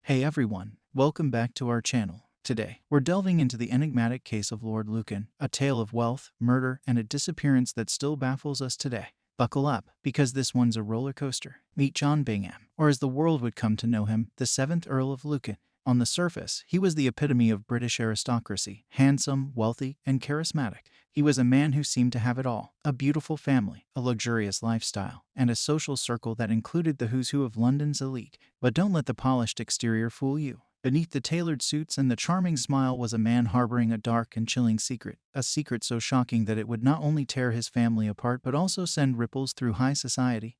Hey everyone, welcome back to our channel. Today, we're delving into the enigmatic case of Lord Lucan, a tale of wealth, murder, and a disappearance that still baffles us today. Buckle up, because this one's a roller coaster. Meet John Bingham, or as the world would come to know him, the 7th Earl of Lucan. On the surface, he was the epitome of British aristocracy, handsome, wealthy, and charismatic. He was a man who seemed to have it all: a beautiful family, a luxurious lifestyle, and a social circle that included the who's who of London's elite. But don't let the polished exterior fool you. Beneath the tailored suits and the charming smile was a man harboring a dark and chilling secret, a secret so shocking that it would not only tear his family apart but also send ripples through high society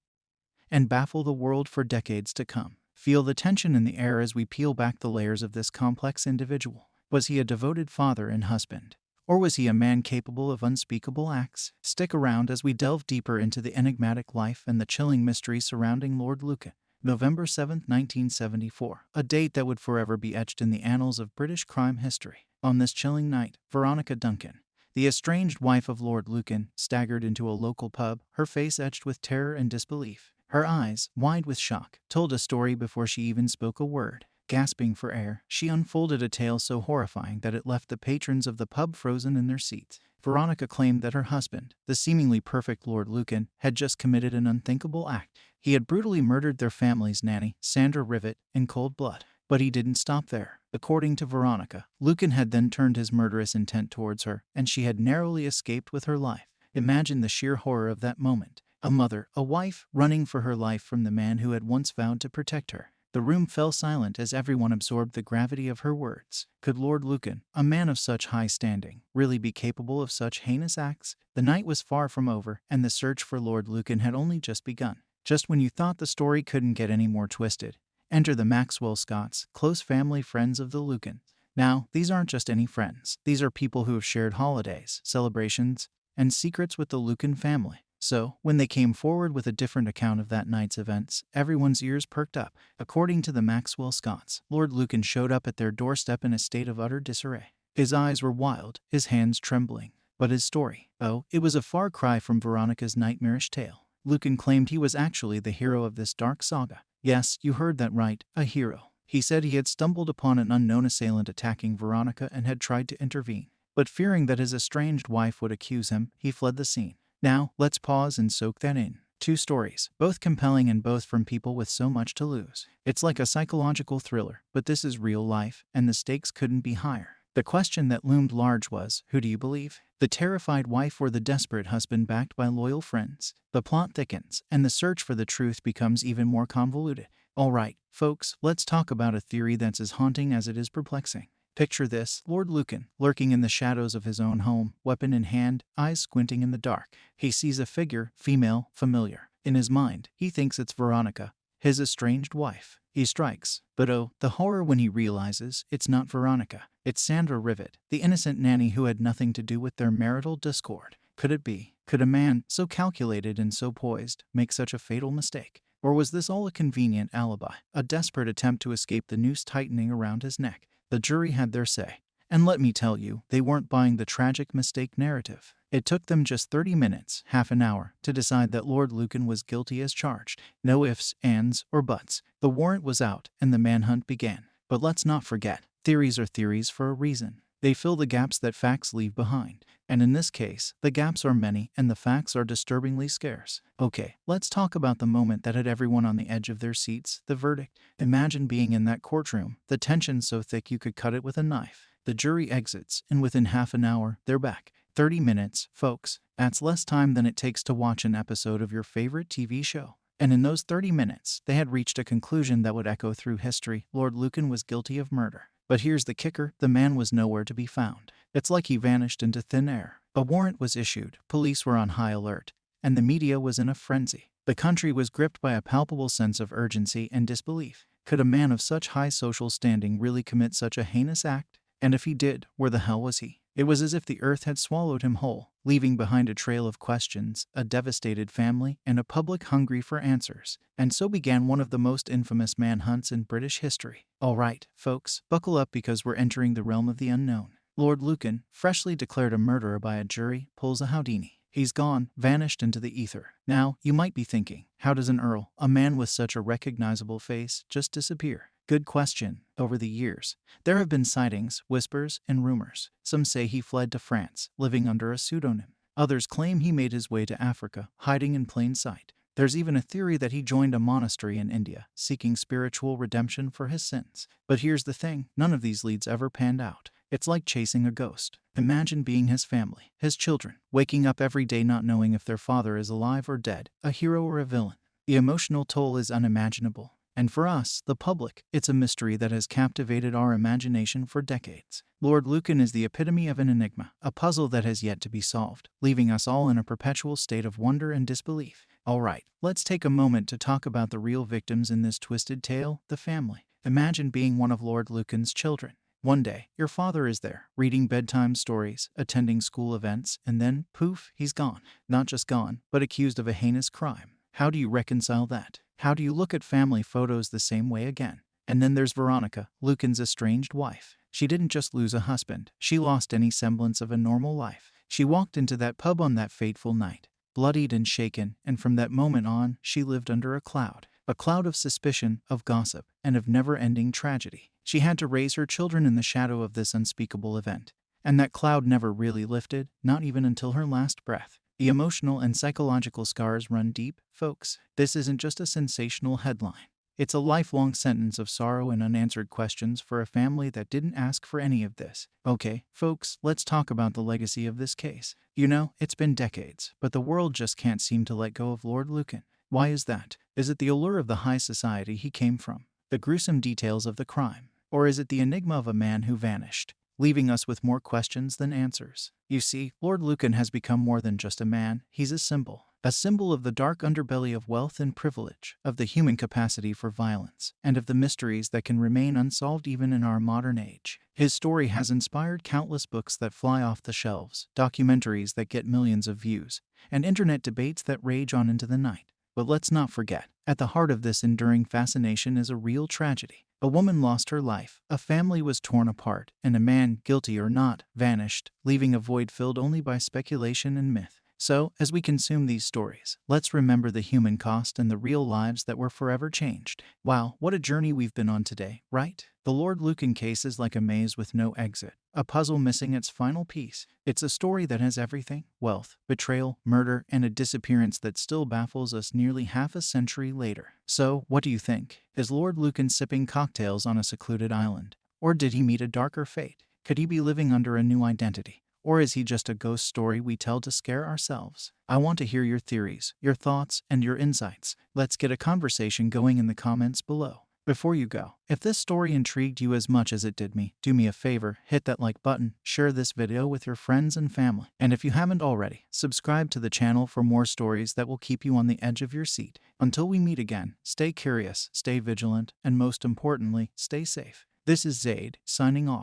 and baffle the world for decades to come. Feel the tension in the air as we peel back the layers of this complex individual. Was he a devoted father and husband? Or was he a man capable of unspeakable acts? Stick around as we delve deeper into the enigmatic life and the chilling mystery surrounding Lord Lucan. November 7, 1974, a date that would forever be etched in the annals of British crime history. On this chilling night, Veronica Duncan, the estranged wife of Lord Lucan, staggered into a local pub, her face etched with terror and disbelief. Her eyes, wide with shock, told a story before she even spoke a word. Gasping for air, she unfolded a tale so horrifying that it left the patrons of the pub frozen in their seats. Veronica claimed that her husband, the seemingly perfect Lord Lucan, had just committed an unthinkable act. He had brutally murdered their family's nanny, Sandra Rivet, in cold blood. But he didn't stop there. According to Veronica, Lucan had then turned his murderous intent towards her, and she had narrowly escaped with her life. Imagine the sheer horror of that moment. A mother, a wife, running for her life from the man who had once vowed to protect her. The room fell silent as everyone absorbed the gravity of her words. Could Lord Lucan, a man of such high standing, really be capable of such heinous acts? The night was far from over, and the search for Lord Lucan had only just begun. Just when you thought the story couldn't get any more twisted, enter the Maxwell Scotts, close family friends of the Lucans. Now, these aren't just any friends. These are people who have shared holidays, celebrations, and secrets with the Lucan family. So, when they came forward with a different account of that night's events, everyone's ears perked up. According to the Maxwell Scotts, Lord Lucan showed up at their doorstep in a state of utter disarray. His eyes were wild, his hands trembling. But his story, oh, it was a far cry from Veronica's nightmarish tale. Lucan claimed he was actually the hero of this dark saga. Yes, you heard that right, a hero. He said he had stumbled upon an unknown assailant attacking Veronica and had tried to intervene. But fearing that his estranged wife would accuse him, he fled the scene. Now, let's pause and soak that in. Two stories, both compelling and both from people with so much to lose. It's like a psychological thriller, but this is real life, and the stakes couldn't be higher. The question that loomed large was, who do you believe? The terrified wife or the desperate husband backed by loyal friends? The plot thickens, and the search for the truth becomes even more convoluted. Alright, folks, let's talk about a theory that's as haunting as it is perplexing. Picture this: Lord Lucan, lurking in the shadows of his own home, weapon in hand, eyes squinting in the dark. He sees a figure, female, familiar. In his mind, he thinks it's Veronica, his estranged wife. He strikes. But oh, the horror when he realizes it's not Veronica. It's Sandra Rivet, the innocent nanny who had nothing to do with their marital discord. Could it be? Could a man, so calculated and so poised, make such a fatal mistake? Or was this all a convenient alibi, a desperate attempt to escape the noose tightening around his neck? The jury had their say. And let me tell you, they weren't buying the tragic mistake narrative. It took them just 30 minutes, half an hour, to decide that Lord Lucan was guilty as charged. No ifs, ands, or buts. The warrant was out, and the manhunt began. But let's not forget, theories are theories for a reason. They fill the gaps that facts leave behind. And in this case, the gaps are many and the facts are disturbingly scarce. Okay, let's talk about the moment that had everyone on the edge of their seats, the verdict. Imagine being in that courtroom, the tension so thick you could cut it with a knife. The jury exits, and within half an hour, they're back. 30 minutes, folks. That's less time than it takes to watch an episode of your favorite TV show. And in those 30 minutes, they had reached a conclusion that would echo through history. Lord Lucan was guilty of murder. But here's the kicker: the man was nowhere to be found. It's like he vanished into thin air. A warrant was issued, police were on high alert, and the media was in a frenzy. The country was gripped by a palpable sense of urgency and disbelief. Could a man of such high social standing really commit such a heinous act? And if he did, where the hell was he? It was as if the earth had swallowed him whole, leaving behind a trail of questions, a devastated family, and a public hungry for answers. And so began one of the most infamous manhunts in British history. Alright, folks, buckle up because we're entering the realm of the unknown. Lord Lucan, freshly declared a murderer by a jury, pulls a Houdini. He's gone, vanished into the ether. Now, you might be thinking, how does an earl, a man with such a recognizable face, just disappear? Good question. Over the years, there have been sightings, whispers, and rumors. Some say he fled to France, living under a pseudonym. Others claim he made his way to Africa, hiding in plain sight. There's even a theory that he joined a monastery in India, seeking spiritual redemption for his sins. But here's the thing, none of these leads ever panned out. It's like chasing a ghost. Imagine being his family, his children, waking up every day not knowing if their father is alive or dead, a hero or a villain. The emotional toll is unimaginable. And for us, the public, it's a mystery that has captivated our imagination for decades. Lord Lucan is the epitome of an enigma, a puzzle that has yet to be solved, leaving us all in a perpetual state of wonder and disbelief. Alright, let's take a moment to talk about the real victims in this twisted tale, the family. Imagine being one of Lord Lucan's children. One day, your father is there, reading bedtime stories, attending school events, and then, poof, he's gone. Not just gone, but accused of a heinous crime. How do you reconcile that? How do you look at family photos the same way again? And then there's Veronica, Lucan's estranged wife. She didn't just lose a husband, she lost any semblance of a normal life. She walked into that pub on that fateful night, bloodied and shaken, and from that moment on, she lived under a cloud of suspicion, of gossip, and of never-ending tragedy. She had to raise her children in the shadow of this unspeakable event. And that cloud never really lifted, not even until her last breath. The emotional and psychological scars run deep, folks. This isn't just a sensational headline. It's a lifelong sentence of sorrow and unanswered questions for a family that didn't ask for any of this. Okay, folks, let's talk about the legacy of this case. You know, it's been decades, but the world just can't seem to let go of Lord Lucan. Why is that? Is it the allure of the high society he came from? The gruesome details of the crime? Or is it the enigma of a man who vanished, leaving us with more questions than answers? You see, Lord Lucan has become more than just a man, he's a symbol of the dark underbelly of wealth and privilege, of the human capacity for violence, and of the mysteries that can remain unsolved even in our modern age. His story has inspired countless books that fly off the shelves, documentaries that get millions of views, and internet debates that rage on into the night. But let's not forget, at the heart of this enduring fascination is a real tragedy. A woman lost her life, a family was torn apart, and a man, guilty or not, vanished, leaving a void filled only by speculation and myth. So, as we consume these stories, let's remember the human cost and the real lives that were forever changed. Wow, what a journey we've been on today, right? The Lord Lucan case is like a maze with no exit, a puzzle missing its final piece. It's a story that has everything: wealth, betrayal, murder, and a disappearance that still baffles us nearly half a century later. So, what do you think? Is Lord Lucan sipping cocktails on a secluded island? Or did he meet a darker fate? Could he be living under a new identity? Or is he just a ghost story we tell to scare ourselves? I want to hear your theories, your thoughts, and your insights. Let's get a conversation going in the comments below. Before you go, if this story intrigued you as much as it did me, do me a favor, hit that like button, share this video with your friends and family. And if you haven't already, subscribe to the channel for more stories that will keep you on the edge of your seat. Until we meet again, stay curious, stay vigilant, and most importantly, stay safe. This is Zaid, signing off.